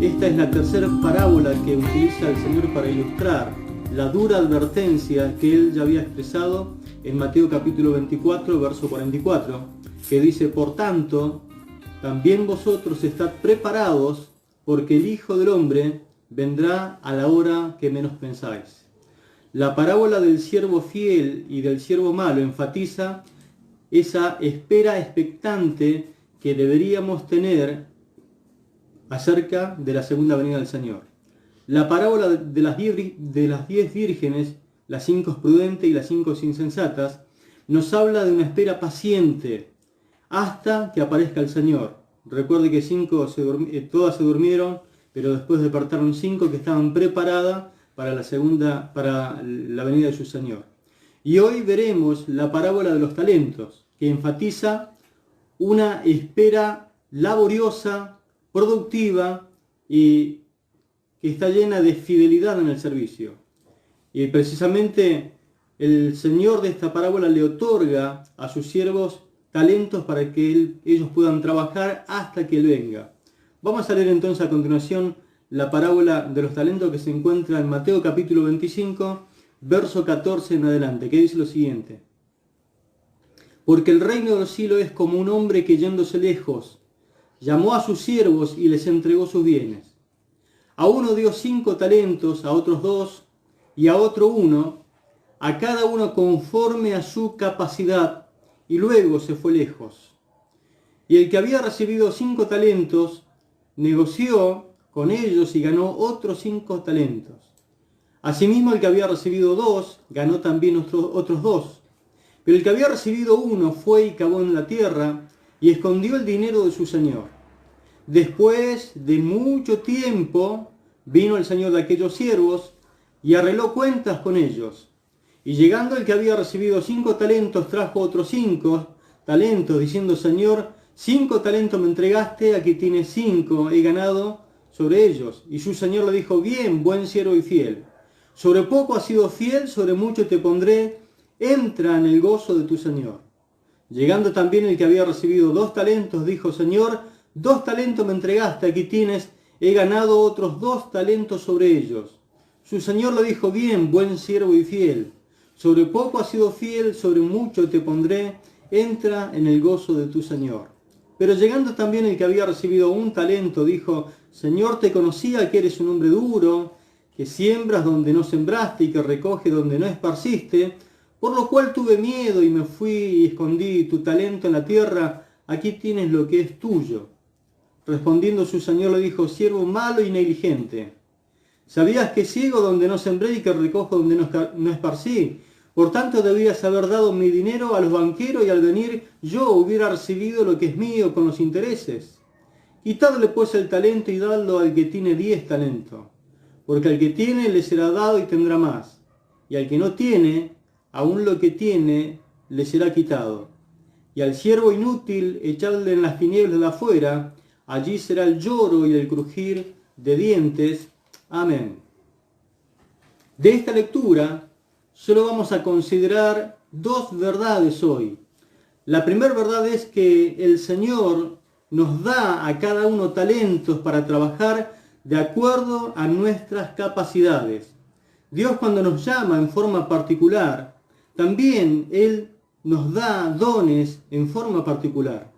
Esta es la tercera parábola que utiliza el Señor para ilustrar la dura advertencia que Él ya había expresado en Mateo capítulo 24, verso 44, que dice: por tanto, también vosotros estad preparados, porque el Hijo del Hombre vendrá a la hora que menos pensáis. La parábola del siervo fiel y del siervo malo enfatiza esa espera expectante que deberíamos tener acerca de la segunda venida del Señor. La parábola de las 10 vírgenes, las 5 prudentes y las 5 insensatas, nos habla de una espera paciente hasta que aparezca el Señor. Recuerde que todas se durmieron, pero después despertaron 5 que estaban preparadas para la venida de su Señor. Y hoy veremos la parábola de los talentos, que enfatiza una espera laboriosa, productiva y que está llena de fidelidad en el servicio. Y precisamente el Señor de esta parábola le otorga a sus siervos talentos para que ellos puedan trabajar hasta que Él venga. Vamos a leer entonces a continuación la parábola de los talentos que se encuentra en Mateo capítulo 25, verso 14 en adelante, que dice lo siguiente: porque el reino del cielo es como un hombre que yéndose lejos, llamó a sus siervos y les entregó sus bienes. A uno dio 5 talentos, a otros 2, y a otro 1, a cada uno conforme a su capacidad, y luego se fue lejos. Y el que había recibido 5 talentos, negoció con ellos y ganó otros 5 talentos. Asimismo, el que había recibido 2, ganó también otros 2. Pero el que había recibido 1 fue y cavó en la tierra y escondió el dinero de su señor. Después de mucho tiempo vino el señor de aquellos siervos y arregló cuentas con ellos. Y llegando el que había recibido 5 talentos, trajo otros 5 talentos, diciendo: Señor, 5 talentos me entregaste, aquí tienes 5, he ganado sobre ellos. Y su señor le dijo: bien, buen siervo y fiel. Sobre poco has sido fiel, sobre mucho te pondré, entra en el gozo de tu señor. Llegando también el que había recibido 2 talentos, dijo: Señor, 2 talentos me entregaste, aquí tienes, he ganado otros 2 talentos sobre ellos. Su señor le dijo: bien, buen siervo y fiel. Sobre poco has sido fiel, sobre mucho te pondré, entra en el gozo de tu señor. Pero llegando también el que había recibido 1 talento, dijo: Señor, te conocía que eres un hombre duro, que siembras donde no sembraste y que recoges donde no esparciste, por lo cual tuve miedo y me fui y escondí tu talento en la tierra, aquí tienes lo que es tuyo. Respondiendo su señor le dijo: siervo malo y negligente, ¿sabías que ciego donde no sembré y que recojo donde no esparcí? Por tanto debías haber dado mi dinero a los banqueros y al venir yo hubiera recibido lo que es mío con los intereses. Quitadle pues el talento y dadlo al que tiene 10 talentos, porque al que tiene le será dado y tendrá más, y al que no tiene, aún lo que tiene le será quitado. Y al siervo inútil echadle en las tinieblas de afuera, allí será el lloro y el crujir de dientes. Amén. De esta lectura solo vamos a considerar 2 verdades hoy. La primera verdad es que el Señor nos da a cada uno talentos para trabajar de acuerdo a nuestras capacidades. Dios, cuando nos llama en forma particular, también Él nos da dones en forma particular.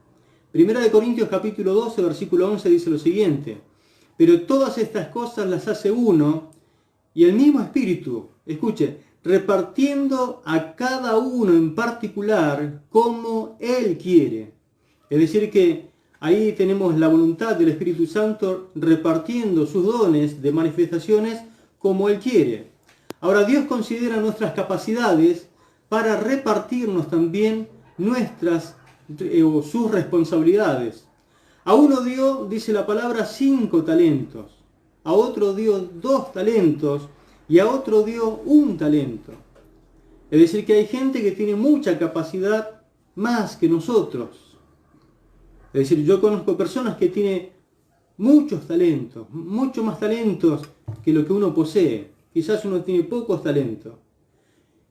Primera de Corintios capítulo 12, versículo 11 dice lo siguiente: pero todas estas cosas las hace uno y el mismo Espíritu, escuche, repartiendo a cada uno en particular como Él quiere. Es decir que ahí tenemos la voluntad del Espíritu Santo repartiendo sus dones de manifestaciones como Él quiere. Ahora, Dios considera nuestras capacidades para repartirnos también sus responsabilidades. A uno dio, dice la palabra, 5 talentos, a otro dio 2 talentos y a otro dio 1 talento. Es decir, que hay gente que tiene mucha capacidad más que nosotros. Es decir, yo conozco personas que tienen muchos talentos, mucho más talentos que lo que uno posee. Quizás uno tiene pocos talentos.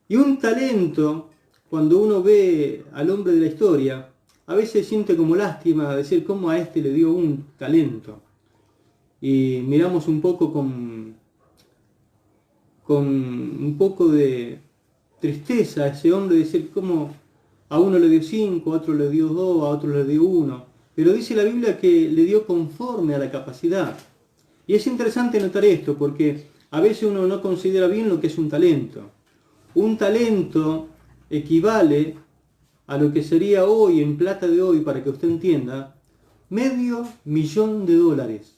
Y un talento, cuando uno ve al hombre de la historia, a veces siente como lástima decir cómo a este le dio 1 talento. y miramos un poco con un poco de tristeza a ese hombre, decir cómo a uno le dio 5, a otro le dio 2, a otro le dio 1. Pero dice la Biblia que le dio conforme a la capacidad. Y es interesante notar esto, porque a veces uno no considera bien lo que es un talento. Un talento equivale a lo que sería hoy, en plata de hoy, para que usted entienda, $500,000.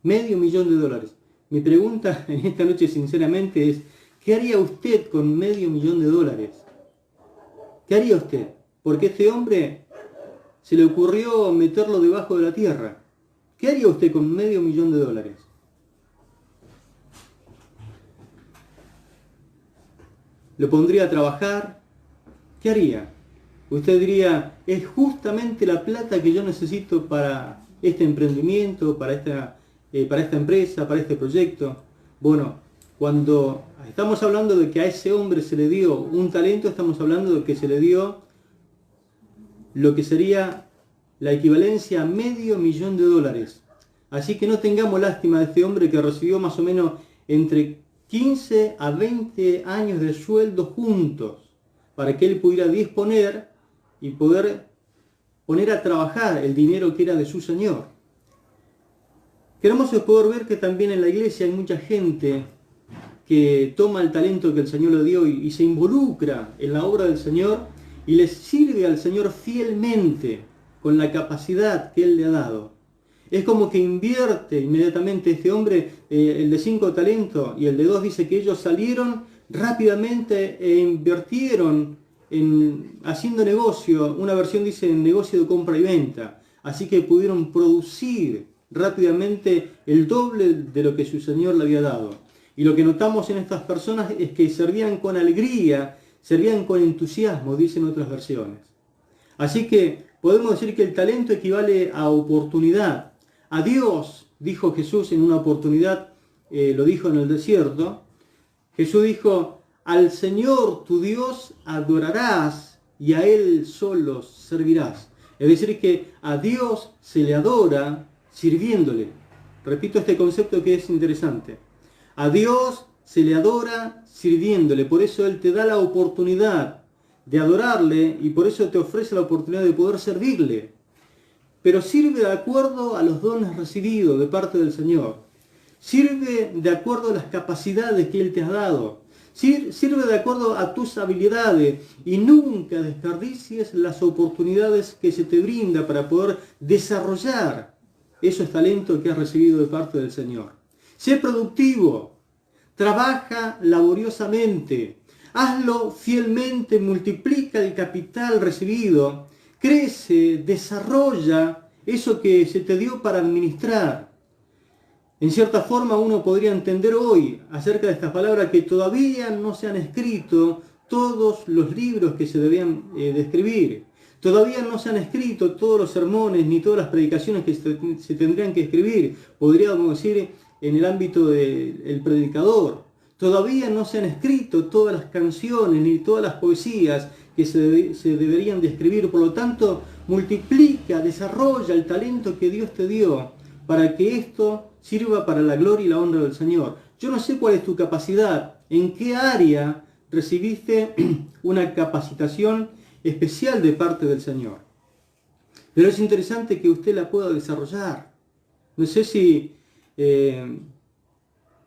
$500,000. Mi pregunta en esta noche sinceramente es, ¿qué haría usted con $500,000? ¿Qué haría usted? Porque este hombre se le ocurrió meterlo debajo de la tierra. ¿Qué haría usted con $500,000? ¿Lo pondría a trabajar? ¿Qué haría? Usted diría, es justamente la plata que yo necesito para este emprendimiento, para esta empresa, para este proyecto. Bueno, cuando estamos hablando de que a ese hombre se le dio un talento, estamos hablando de que se le dio lo que sería la equivalencia a $500,000. Así que no tengamos lástima de este hombre que recibió más o menos entre 15 a 20 años de sueldo juntos, para que él pudiera disponer y poder poner a trabajar el dinero que era de su Señor. Queremos poder ver que también en la iglesia hay mucha gente que toma el talento que el Señor le dio y se involucra en la obra del Señor y le sirve al Señor fielmente con la capacidad que Él le ha dado. Es como que invierte inmediatamente este hombre, el de 5 talentos y el de 2, dice que ellos salieron rápidamente e invirtieron haciendo negocio. Una versión dice en negocio de compra y venta. Así que pudieron producir rápidamente el doble de lo que su Señor le había dado. Y lo que notamos en estas personas es que servían con alegría, servían con entusiasmo, dicen otras versiones. Así que podemos decir que el talento equivale a oportunidad. A Dios, dijo Jesús en una oportunidad, lo dijo en el desierto, Jesús dijo, al Señor tu Dios adorarás y a Él solo servirás. Es decir, que a Dios se le adora sirviéndole. Repito este concepto que es interesante. A Dios se le adora sirviéndole. Por eso Él te da la oportunidad de adorarle y por eso te ofrece la oportunidad de poder servirle. Pero sirve de acuerdo a los dones recibidos de parte del Señor. Sirve de acuerdo a las capacidades que Él te ha dado. Sirve de acuerdo a tus habilidades y nunca desperdicies las oportunidades que se te brinda para poder desarrollar esos talentos que has recibido de parte del Señor. Sé productivo, trabaja laboriosamente, hazlo fielmente, multiplica el capital recibido, crece, desarrolla eso que se te dio para administrar. En cierta forma uno podría entender hoy acerca de estas palabras que todavía no se han escrito todos los libros que se debían de escribir. Todavía no se han escrito todos los sermones ni todas las predicaciones que se tendrían que escribir. Podríamos decir en el ámbito del predicador. Todavía no se han escrito todas las canciones ni todas las poesías que se deberían de escribir. Por lo tanto, multiplica, desarrolla el talento que Dios te dio para que esto sirva para la gloria y la honra del Señor. Yo no sé cuál es tu capacidad, en qué área recibiste una capacitación especial de parte del Señor. Pero es interesante que usted la pueda desarrollar. No sé si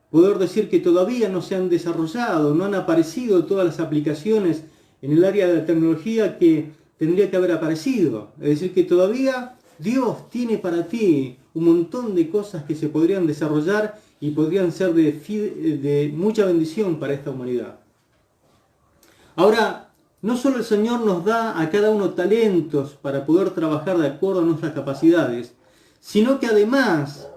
poder decir que todavía no se han desarrollado, no han aparecido todas las aplicaciones en el área de la tecnología que tendría que haber aparecido. Es decir, que todavía Dios tiene para ti un montón de cosas que se podrían desarrollar y podrían ser de mucha bendición para esta humanidad. Ahora, no solo el Señor nos da a cada uno talentos para poder trabajar de acuerdo a nuestras capacidades, sino que además,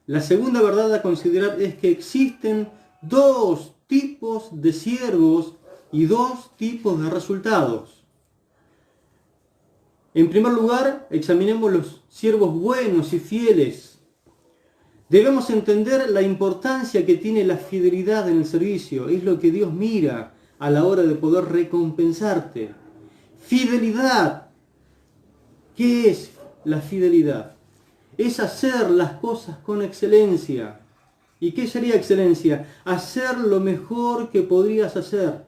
la segunda verdad a considerar es que existen 2 tipos de siervos y 2 tipos de resultados. En primer lugar, examinemos los siervos buenos y fieles. Debemos entender la importancia que tiene la fidelidad en el servicio. Es lo que Dios mira a la hora de poder recompensarte. Fidelidad. ¿Qué es la fidelidad? es hacer las cosas con excelencia. ¿Y qué sería excelencia? Hacer lo mejor que podrías hacer.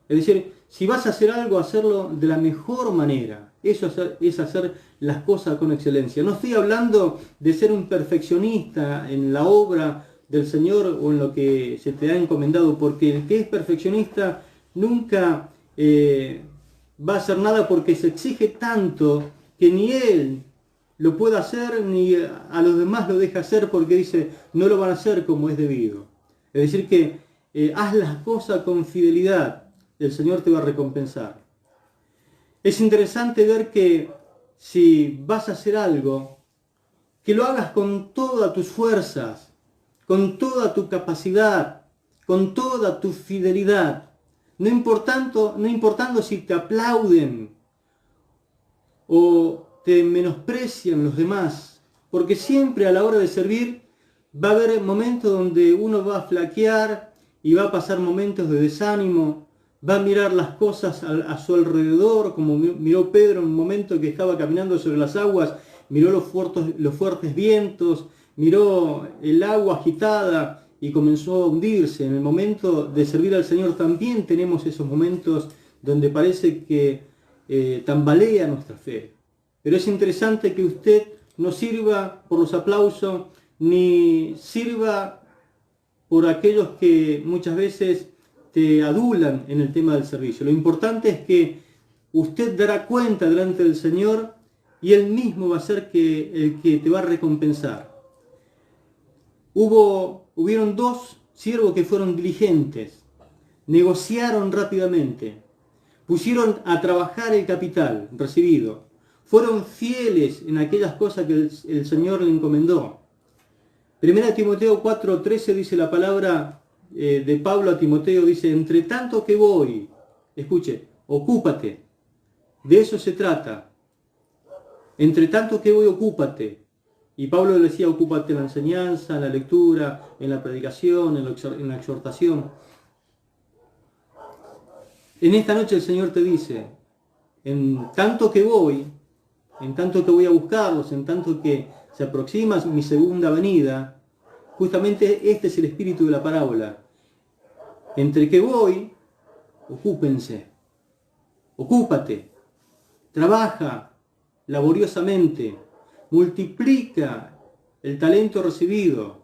Es decir, si vas a hacer algo, hacerlo de la mejor manera. Eso es hacer las cosas con excelencia. No estoy hablando de ser un perfeccionista en la obra del Señor o en lo que se te ha encomendado, porque el que es perfeccionista nunca va a hacer nada, porque se exige tanto que ni él lo puede hacer ni a los demás lo deja hacer, porque dice, no lo van a hacer como es debido. Es decir que haz las cosas con fidelidad, el Señor te va a recompensar. Es interesante ver que si vas a hacer algo, que lo hagas con todas tus fuerzas, con toda tu capacidad, con toda tu fidelidad, no importando si te aplauden o te menosprecian los demás, porque siempre a la hora de servir va a haber momentos donde uno va a flaquear y va a pasar momentos de desánimo, va a mirar las cosas a su alrededor, como miró Pedro en un momento que estaba caminando sobre las aguas, miró los fuertes vientos, miró el agua agitada y comenzó a hundirse. En el momento de servir al Señor también tenemos esos momentos donde parece que tambalea nuestra fe. Pero es interesante que usted no sirva por los aplausos, ni sirva por aquellos que muchas veces te adulan en el tema del servicio. Lo importante es que usted dará cuenta delante del Señor y Él mismo va a ser el que te va a recompensar. Hubieron dos siervos que fueron diligentes, negociaron rápidamente, pusieron a trabajar el capital recibido, fueron fieles en aquellas cosas que el Señor le encomendó. 1 Timoteo 4:13 dice la palabra de Pablo a Timoteo, dice, entre tanto que voy, escuche, ocúpate, de eso se trata, entre tanto que voy, ocúpate. Y Pablo le decía, ocúpate en la enseñanza, en la lectura, en la predicación, en la exhortación. En esta noche el Señor te dice, en tanto que voy a buscarlos, en tanto que se aproxima mi segunda venida, justamente este es el espíritu de la parábola. Entre que voy, ocúpense, ocúpate, trabaja laboriosamente, multiplica el talento recibido,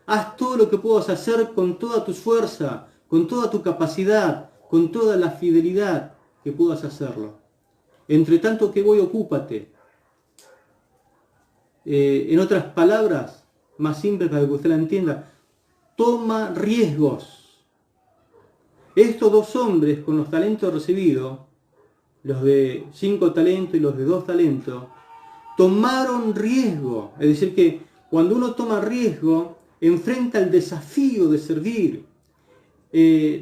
haz todo lo que puedas hacer con toda tu fuerza, con toda tu capacidad, con toda la fidelidad que puedas hacerlo. Entre tanto que voy, ocúpate. En otras palabras, más simples para que usted la entienda, toma riesgos. Estos dos hombres con los talentos recibidos, los de 5 talentos y los de 2 talentos, tomaron riesgo. Es decir que cuando uno toma riesgo, enfrenta el desafío de servir.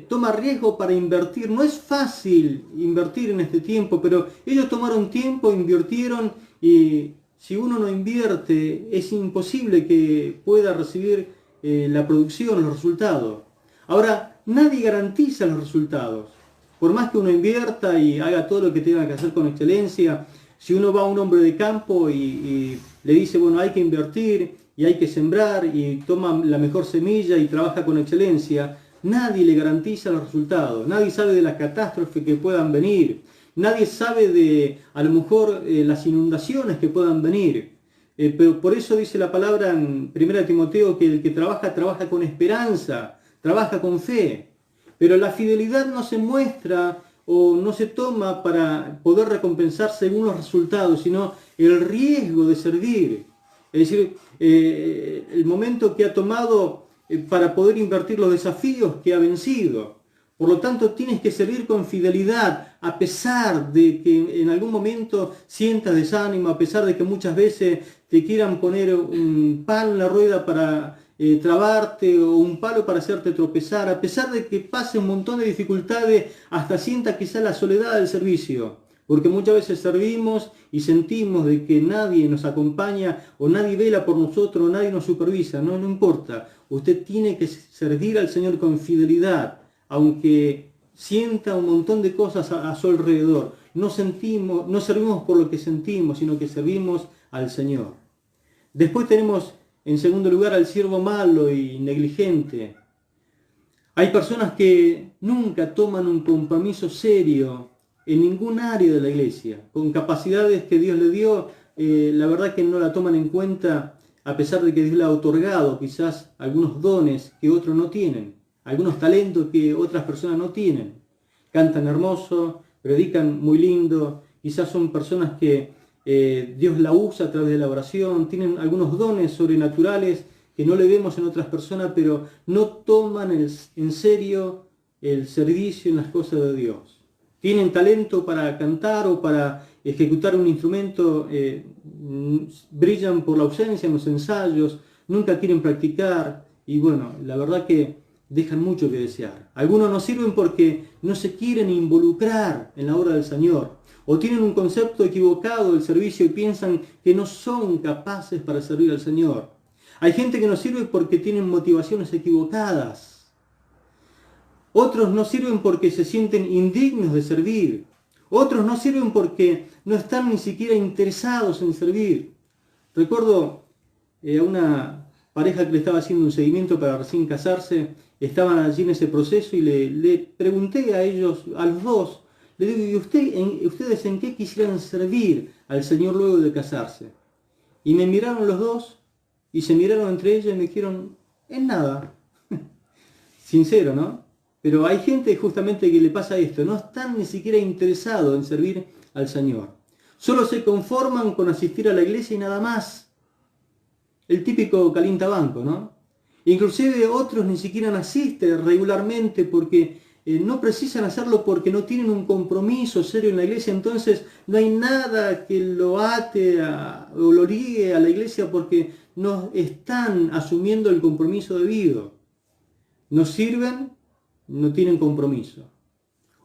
Toma riesgo para invertir. No es fácil invertir en este tiempo, pero ellos tomaron tiempo, invirtieron, y si uno no invierte es imposible que pueda recibir la producción, los resultados. Ahora, nadie garantiza los resultados. Por más que uno invierta y haga todo lo que tenga que hacer con excelencia, si uno va a un hombre de campo y le dice, bueno, hay que invertir y hay que sembrar y toma la mejor semilla y trabaja con excelencia, nadie le garantiza los resultados. Nadie sabe de las catástrofes que puedan venir. Nadie sabe de, a lo mejor, las inundaciones que puedan venir. Pero por eso dice la palabra en 1 Timoteo que el que trabaja, trabaja con esperanza, trabaja con fe. Pero la fidelidad no se muestra o no se toma para poder recompensar según los resultados, sino el riesgo de servir. Es decir, el momento que ha tomado para poder invertir, los desafíos que ha vencido. Por lo tanto, tienes que servir con fidelidad, a pesar de que en algún momento sientas desánimo, a pesar de que muchas veces te quieran poner un palo en la rueda para trabarte o un palo para hacerte tropezar, a pesar de que pase un montón de dificultades, hasta sientas quizá la soledad del servicio. Porque muchas veces servimos y sentimos de que nadie nos acompaña o nadie vela por nosotros o nadie nos supervisa. No importa. Usted tiene que servir al Señor con fidelidad, aunque sienta un montón de cosas a su alrededor. No servimos por lo que sentimos, sino que servimos al Señor. Después tenemos en segundo lugar al siervo malo y negligente. Hay personas que nunca toman un compromiso serio en ningún área de la iglesia, con capacidades que Dios le dio, la verdad que no la toman en cuenta, a pesar de que Dios le ha otorgado quizás algunos dones que otros no tienen, algunos talentos que otras personas no tienen. Cantan hermoso, predican muy lindo, quizás son personas que Dios la usa a través de la oración, tienen algunos dones sobrenaturales que no le vemos en otras personas, pero no toman en serio el servicio en las cosas de Dios. Tienen talento para cantar o para ejecutar un instrumento, brillan por la ausencia en los ensayos, nunca quieren practicar y bueno, la verdad que dejan mucho que desear. Algunos no sirven porque no se quieren involucrar en la obra del Señor o tienen un concepto equivocado del servicio y piensan que no son capaces para servir al Señor. Hay gente que no sirve porque tienen motivaciones equivocadas. Otros no sirven porque se sienten indignos de servir. Otros no sirven porque no están ni siquiera interesados en servir. Recuerdo a una pareja que le estaba haciendo un seguimiento para recién casarse, estaban allí en ese proceso y le pregunté a ellos, a los dos, le digo, ¿y ustedes en qué quisieran servir al Señor luego de casarse? Y me miraron los dos y se miraron entre ellos y me dijeron, en nada. Sincero, ¿no? Pero hay gente justamente que le pasa esto, no están ni siquiera interesados en servir al Señor. Solo se conforman con asistir a la iglesia y nada más. El típico calientabanco, ¿no? Inclusive otros ni siquiera asisten regularmente porque no precisan hacerlo porque no tienen un compromiso serio en la iglesia, entonces no hay nada que lo ate o lo ligue a la iglesia porque no están asumiendo el compromiso debido. No sirven, no tienen compromiso.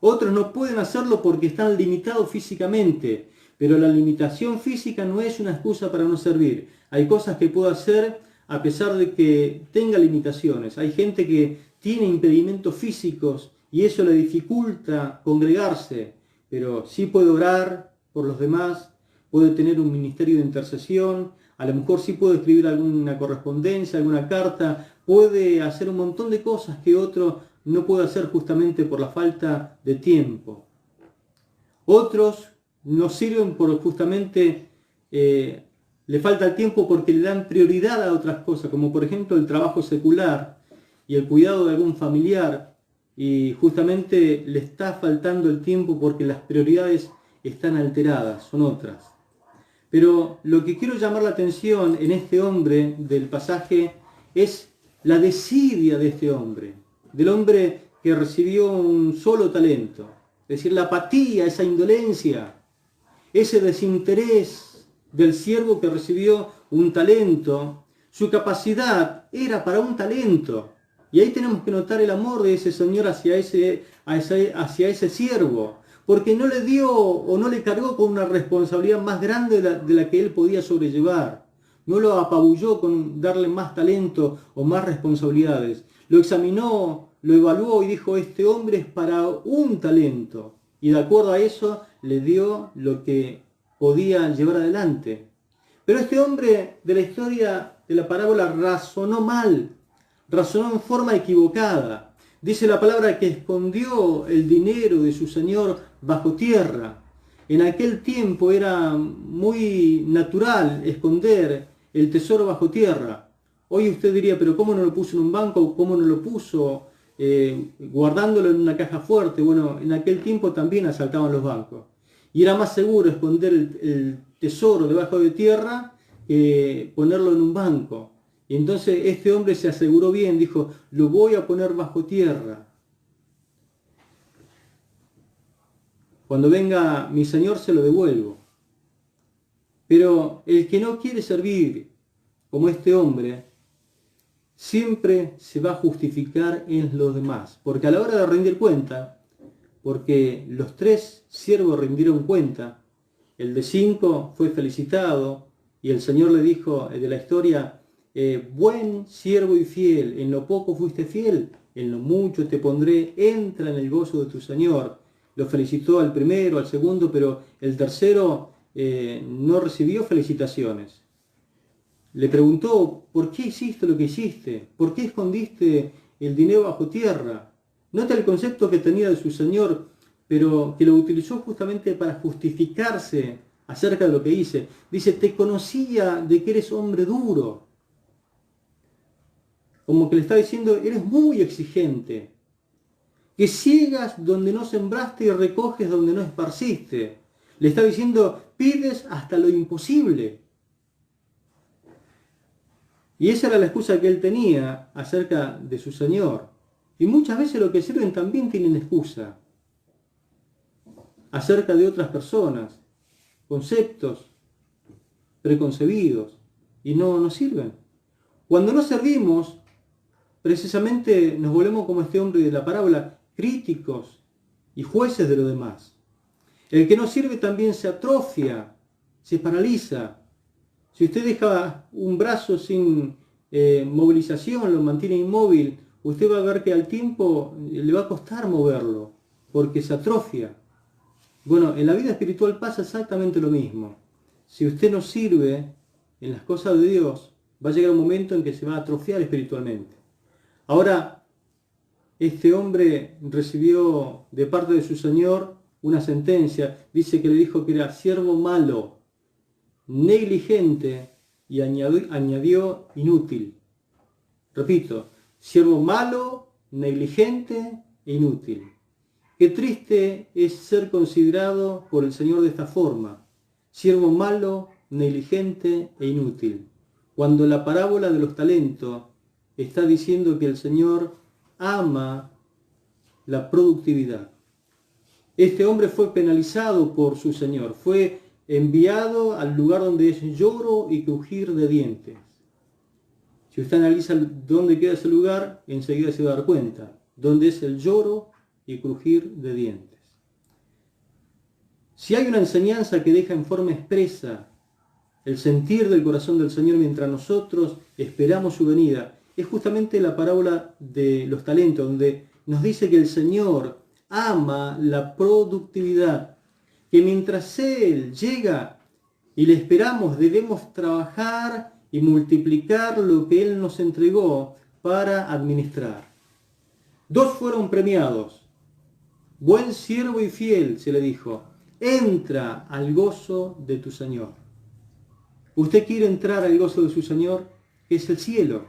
Otros no pueden hacerlo porque están limitados físicamente, pero la limitación física no es una excusa para no servir. Hay cosas que puedo hacer a pesar de que tenga limitaciones. Hay gente que tiene impedimentos físicos y eso le dificulta congregarse, pero sí puede orar por los demás, puede tener un ministerio de intercesión, a lo mejor sí puede escribir alguna correspondencia, alguna carta, puede hacer un montón de cosas que otro no puede hacer justamente por la falta de tiempo. Otros no sirven por justamente le falta el tiempo porque le dan prioridad a otras cosas, como por ejemplo el trabajo secular y el cuidado de algún familiar, y justamente le está faltando el tiempo porque las prioridades están alteradas, son otras. Pero lo que quiero llamar la atención en este hombre del pasaje es la desidia de este hombre, del hombre que recibió un solo talento, es decir, la apatía, esa indolencia, ese desinterés del siervo que recibió un talento. Su capacidad era para un talento. Y ahí tenemos que notar el amor de ese Señor hacia ese siervo, porque no le dio o no le cargó con una responsabilidad más grande de la que él podía sobrellevar. No lo apabulló con darle más talento o más responsabilidades. Lo examinó, lo evaluó y dijo, este hombre es para un talento. Y de acuerdo a eso le dio lo que podía llevar adelante. Pero este hombre de la historia de la parábola razonó mal, razonó en forma equivocada. Dice la palabra que escondió el dinero de su señor bajo tierra. En aquel tiempo era muy natural esconder el tesoro bajo tierra. Hoy usted diría, pero ¿cómo no lo puso en un banco? ¿Cómo no lo puso guardándolo en una caja fuerte? Bueno, en aquel tiempo también asaltaban los bancos. Y era más seguro esconder el tesoro debajo de tierra que ponerlo en un banco. Y entonces este hombre se aseguró bien, dijo, lo voy a poner bajo tierra. Cuando venga mi señor se lo devuelvo. Pero el que no quiere servir como este hombre, siempre se va a justificar en los demás. Porque a la hora de rendir cuenta, porque los 3 siervos rindieron cuenta, el de 5 fue felicitado y el Señor le dijo de la historia, buen siervo y fiel, en lo poco fuiste fiel, en lo mucho te pondré, entra en el gozo de tu Señor. Lo felicitó al primero, al segundo, pero el tercero no recibió felicitaciones. le preguntó, ¿por qué hiciste lo que hiciste? ¿Por qué escondiste el dinero bajo tierra? Nota el concepto que tenía de su señor, pero que lo utilizó justamente para justificarse acerca de lo que hice. Dice, te conocía de que eres hombre duro. Como que le está diciendo, eres muy exigente. Que ciegas donde no sembraste y recoges donde no esparciste. Le está diciendo, pides hasta lo imposible. Y esa era la excusa que él tenía acerca de su Señor. Y muchas veces los que sirven también tienen excusa acerca de otras personas, conceptos preconcebidos, y no sirven. Cuando no servimos, precisamente nos volvemos como este hombre de la parábola, críticos y jueces de lo demás. El que no sirve también se atrofia, se paraliza. Si usted deja un brazo sin movilización, lo mantiene inmóvil, usted va a ver que al tiempo le va a costar moverlo, porque se atrofia. Bueno, en la vida espiritual pasa exactamente lo mismo. Si usted no sirve en las cosas de Dios, va a llegar un momento en que se va a atrofiar espiritualmente. Ahora, este hombre recibió de parte de su Señor una sentencia. Dice que le dijo que era siervo malo, negligente, y añadió inútil. Repito, siervo malo, negligente e inútil. Qué triste es ser considerado por el Señor de esta forma, siervo malo, negligente e inútil, cuando la parábola de los talentos está diciendo que el Señor ama la productividad. Este hombre fue penalizado por su Señor, fue enviado al lugar donde es lloro y crujir de dientes. Si usted analiza dónde queda ese lugar, enseguida se va a dar cuenta, donde es el lloro y crujir de dientes. Si hay una enseñanza que deja en forma expresa el sentir del corazón del Señor mientras nosotros esperamos su venida, es justamente la parábola de los talentos, donde nos dice que el Señor ama la productividad, que mientras Él llega y le esperamos, debemos trabajar y multiplicar lo que Él nos entregó para administrar. Dos fueron premiados. Buen siervo y fiel, se le dijo, entra al gozo de tu Señor. ¿Usted quiere entrar al gozo de su Señor? Es el cielo.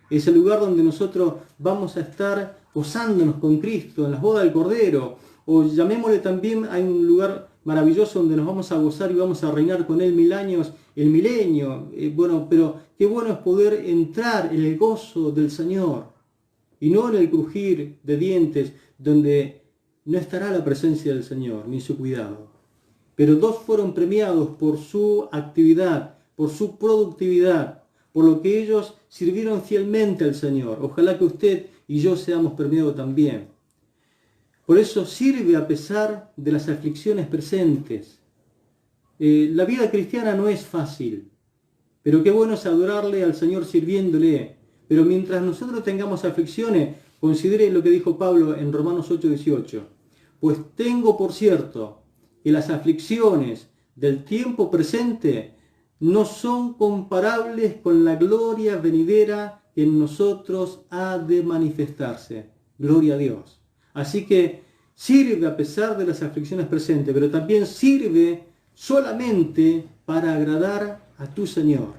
Es el lugar donde nosotros vamos a estar gozándonos con Cristo en las bodas del Cordero. O llamémosle también, hay un lugar maravilloso donde nos vamos a gozar y vamos a reinar con Él 1000 años, el milenio. Pero qué bueno es poder entrar en el gozo del Señor y no en el crujir de dientes donde no estará la presencia del Señor ni su cuidado. Pero dos fueron premiados por su actividad, por su productividad, por lo que ellos sirvieron fielmente al Señor. Ojalá que usted y yo seamos premiados también. Por eso sirve a pesar de las aflicciones presentes. La vida cristiana no es fácil, pero qué bueno es adorarle al Señor sirviéndole. Pero mientras nosotros tengamos aflicciones, considere lo que dijo Pablo en Romanos 8:18. Pues tengo por cierto que las aflicciones del tiempo presente no son comparables con la gloria venidera que en nosotros ha de manifestarse. Gloria a Dios. Así que sirve a pesar de las aflicciones presentes, pero también sirve solamente para agradar a tu Señor.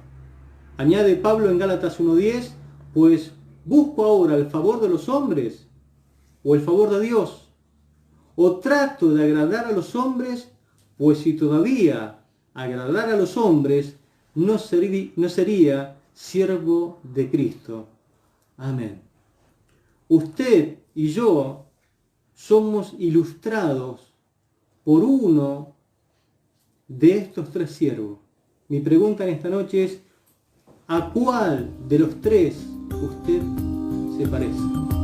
Añade Pablo en Gálatas 1:10, pues busco ahora el favor de los hombres o el favor de Dios, o trato de agradar a los hombres, pues si todavía agradar a los hombres, no sería siervo de Cristo. Amén. Usted y yo somos ilustrados por uno de estos tres siervos. Mi pregunta en esta noche es, ¿a cuál de los tres usted se parece?